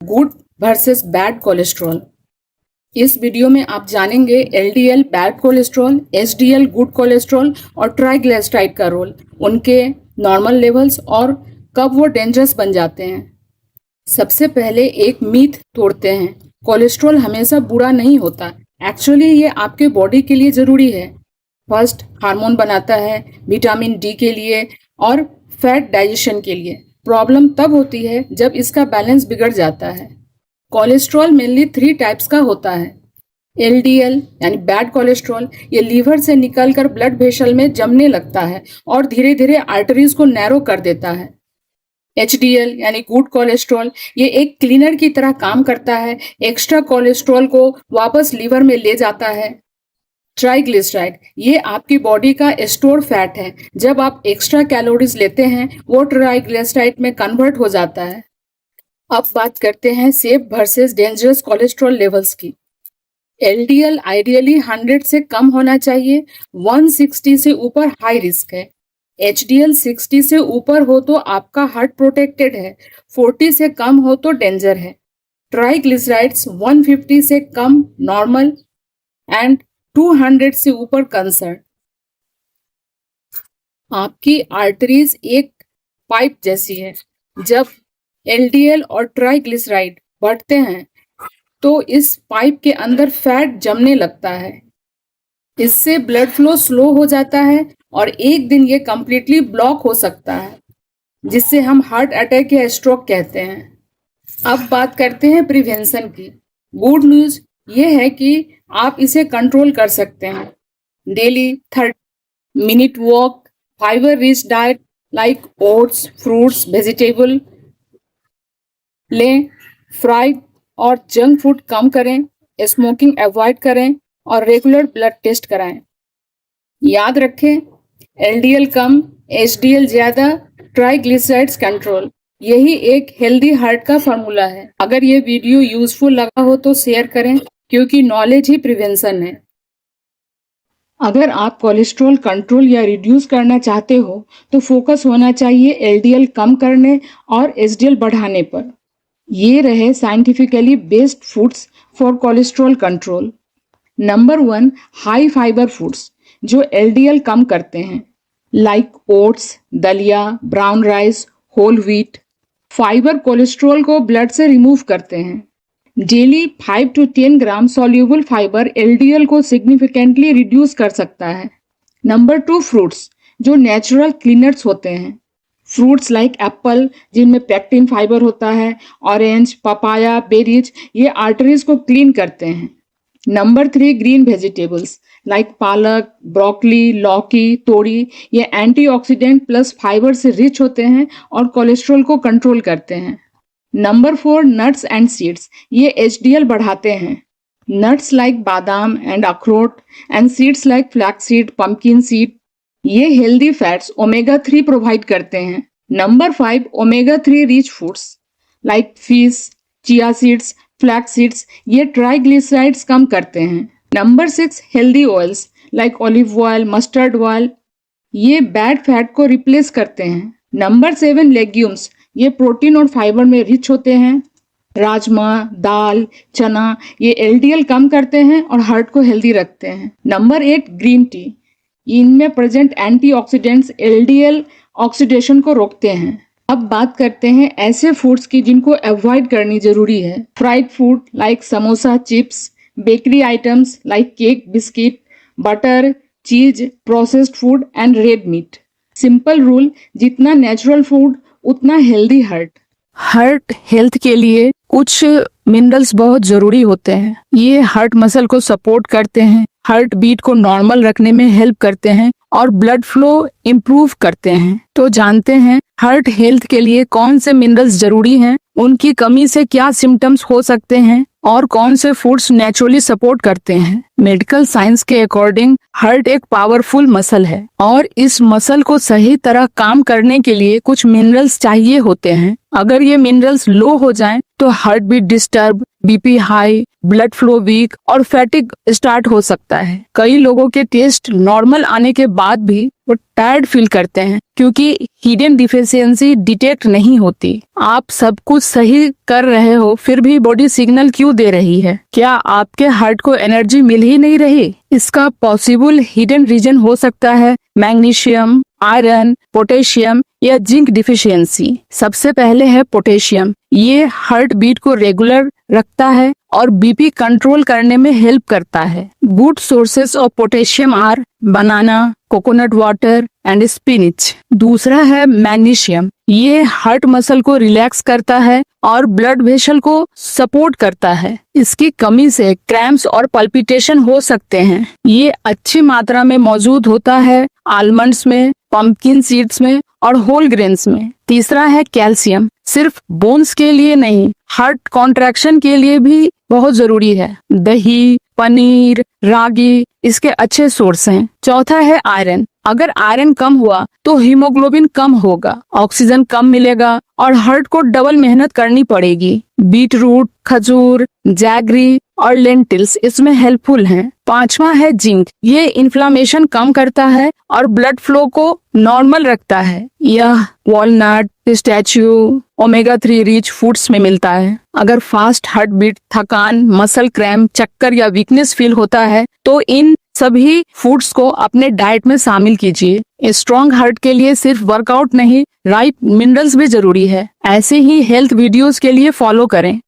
Good versus bad cholesterol. इस video में आप जानेंगे LDL bad cholesterol, HDL good cholesterol और ट्राइग्लिसराइड का रोल, उनके नॉर्मल लेवल्स और कब वो डेंजरस बन जाते हैं। सबसे पहले एक मीथ तोड़ते हैं, कोलेस्ट्रॉल हमेशा बुरा नहीं होता। एक्चुअली ये आपके बॉडी के लिए ज़रूरी है। फर्स्ट, हार्मोन बनाता है, विटामिन डी के लिए और फैट डाइजेशन के लिए। प्रॉब्लम तब होती है जब इसका बैलेंस बिगड़ जाता है। कोलेस्ट्रॉल मेनली 3 टाइप्स का होता है। एलडीएल यानी बैड कोलेस्ट्रॉल, ये लीवर से निकलकर ब्लड वेसल में जमने लगता है और धीरे धीरे आर्टरीज को नैरो कर देता है। एचडीएल यानी गुड कोलेस्ट्रॉल, ये एक क्लीनर की तरह काम करता है, एक्स्ट्रा कोलेस्ट्रॉल को वापस लीवर में ले जाता है। ट्राइग्लिसराइड, ये आपकी बॉडी का स्टोर फैट है। जब आप एक्स्ट्रा कैलोरीज लेते हैं वो ट्राइग्लिसराइड में कन्वर्ट हो जाता है। अब बात करते हैं safe versus dangerous cholesterol levels की। एलडीएल आइडियली 100 से कम होना चाहिए, 160 से ऊपर हाई रिस्क है। एचडीएल 60 से ऊपर हो तो आपका हार्ट प्रोटेक्टेड है, 40 से कम हो तो डेंजर है। ट्राइग्लिसराइड्स 150 से कम नॉर्मल एंड 200 से ऊपर कंसर्न। आपकी आर्टरीज एक पाइप जैसी है। जब एलडीएल और ट्राइग्लिसराइड बढ़ते हैं तो इस पाइप के अंदर फैट जमने लगता है। इससे ब्लड फ्लो स्लो हो जाता है और एक दिन ये कंप्लीटली ब्लॉक हो सकता है, जिससे हम हार्ट अटैक या स्ट्रोक कहते हैं। अब बात करते हैं प्रिवेंशन की। गुड न्यूज़ ये है कि आप इसे कंट्रोल कर सकते हैं। Daily 30 minute walk, fibre rich diet like oats, fruits, vegetable लें, फ्राइड और जंक फूड कम करें, स्मोकिंग अवॉइड करें और रेगुलर ब्लड टेस्ट कराएं। याद रखें, एलडीएल कम, एचडीएल ज़्यादा, ट्राइग्लिसराइड्स कंट्रोल, यही एक हेल्दी हार्ट का फार्मूला है। अगर ये वीडियो यूजफुल लगा हो तो शेयर करें, क्योंकि नॉलेज ही प्रिवेंशन है। अगर आप कोलेस्ट्रॉल कंट्रोल या रिड्यूस करना चाहते हो तो फोकस होना चाहिए एलडीएल कम करने और एचडीएल बढ़ाने पर। ये रहे scientifically based foods for cholesterol control. Number 1, high fibre foods जो एलडीएल कम करते हैं, लाइक ओट्स, दलिया, brown rice, whole wheat. Fibre cholesterol को ब्लड से रिमूव करते हैं। Daily 5 to 10 gram soluble fibre LDL को सिग्निफिकेंटली रिड्यूस कर सकता है। नंबर 2, फ्रूट्स जो नेचुरल क्लीनर्स होते हैं। फ्रूट्स लाइक एप्पल जिनमें पेक्टिन फाइबर होता है, ऑरेंज, पपाया, बेरीज, ये आर्टरीज को क्लीन करते हैं। नंबर 3, ग्रीन वेजिटेबल्स लाइक पालक, ब्रोकली, लौकी, तोरी, ये एंटीऑक्सीडेंट प्लस फाइबर से रिच होते हैं और कोलेस्ट्रॉल को कंट्रोल करते हैं। नंबर 4, नट्स एंड सीड्स, ये एचडीएल बढ़ाते हैं। नट्स लाइक बादाम एंड अखरोट and seeds like flaxseed, pumpkin seed, ये हेल्दी फैट्स ओमेगा 3 प्रोवाइड करते हैं। Number 5, omega 3 rich foods like fish, chia seeds, flax seeds, ये ट्राइग्लिसराइड्स कम करते हैं। Number 6, healthy oils like olive oil, mustard oil, ये bad fat को replace करते हैं। नंबर 7, लेग्यूम्स, ये प्रोटीन और फाइबर में रिच होते हैं। राजमा, दाल, चना, ये एलडीएल कम करते हैं और हार्ट को हेल्दी रखते हैं। नंबर 8, ग्रीन टी, इनमें प्रेजेंट एंटीऑक्सीडेंट्स एलडीएल ऑक्सीडेशन को रोकते हैं। अब बात करते हैं ऐसे फूड्स की जिनको अवॉइड करनी जरूरी है। Fried food like samosa, chips, bakery items like cake, biscuit, butter, cheese, processed food and red meat. Simple rule, जितना नेचुरल फूड उतना हेल्दी हार्ट। हार्ट हेल्थ के लिए कुछ मिनरल्स बहुत जरूरी होते हैं। ये हार्ट मसल को सपोर्ट करते हैं, हार्ट बीट को नॉर्मल रखने में हेल्प करते हैं और ब्लड फ्लो इम्प्रूव करते हैं। तो जानते हैं हार्ट हेल्थ के लिए कौन से मिनरल्स जरूरी हैं, उनकी कमी से क्या सिम्टम्स हो सकते हैं और कौन से फूड्स नेचुरली सपोर्ट करते हैं। मेडिकल साइंस के अकॉर्डिंग हार्ट एक पावरफुल मसल है और इस मसल को सही तरह काम करने के लिए कुछ मिनरल्स चाहिए होते हैं। अगर ये मिनरल्स लो हो जाएं तो heart beat disturb, BP high, blood flow weak और फैटिग स्टार्ट हो सकता है। कई लोगों के टेस्ट नॉर्मल आने के बाद भी वो टायर्ड फील करते हैं क्योंकि हिडन डिफिशियंसी डिटेक्ट नहीं होती। आप सब कुछ सही कर रहे हो फिर भी बॉडी सिग्नल क्यों दे रही है? क्या आपके हार्ट को एनर्जी मिल ही नहीं रही? इसका पॉसिबल हिडन रीजन हो सकता है मैग्नीशियम, आयरन, पोटेशियम या जिंक डिफिशियंसी। सबसे पहले है पोटेशियम। ये हार्ट बीट को रेगुलर रखता है और बीपी कंट्रोल करने में हेल्प करता है। Good sources of potassium are banana, coconut water and spinach. दूसरा है मैग्नीशियम। ये हार्ट मसल को रिलैक्स करता है और ब्लड वेसल को सपोर्ट करता है। इसकी कमी से क्रैम्प्स और पल्पिटेशन हो सकते हैं। ये अच्छी मात्रा में मौजूद होता है आलमंड्स में, पंपकिन सीड्स में और होल ग्रेन्स में। तीसरा है कैल्शियम। सिर्फ बोन्स के लिए नहीं, हार्ट कॉन्ट्रैक्शन के लिए भी बहुत जरूरी है। दही, पनीर, रागी इसके अच्छे सोर्स हैं। चौथा है आयरन। अगर आयरन कम हुआ तो हीमोग्लोबिन कम होगा, ऑक्सीजन कम मिलेगा और हार्ट को डबल मेहनत करनी पड़ेगी। बीट रूट, खजूर, जैगरी और लेंटिल्स इसमें हेल्पफुल हैं। पांचवा है जिंक। ये इन्फ्लामेशन कम करता है और ब्लड फ्लो को नॉर्मल रखता है। यह walnut, pistachio, omega 3 rich foods में मिलता है। अगर फास्ट हार्ट बीट, थकान, मसल क्रैम्प, चक्कर या वीकनेस फील होता है तो इन सभी फूड्स को अपने डाइट में शामिल कीजिए। स्ट्रॉन्ग हार्ट के लिए सिर्फ वर्कआउट नहीं, राइट मिनरल्स भी जरूरी है। ऐसे ही हेल्थ वीडियोस के लिए फॉलो करें।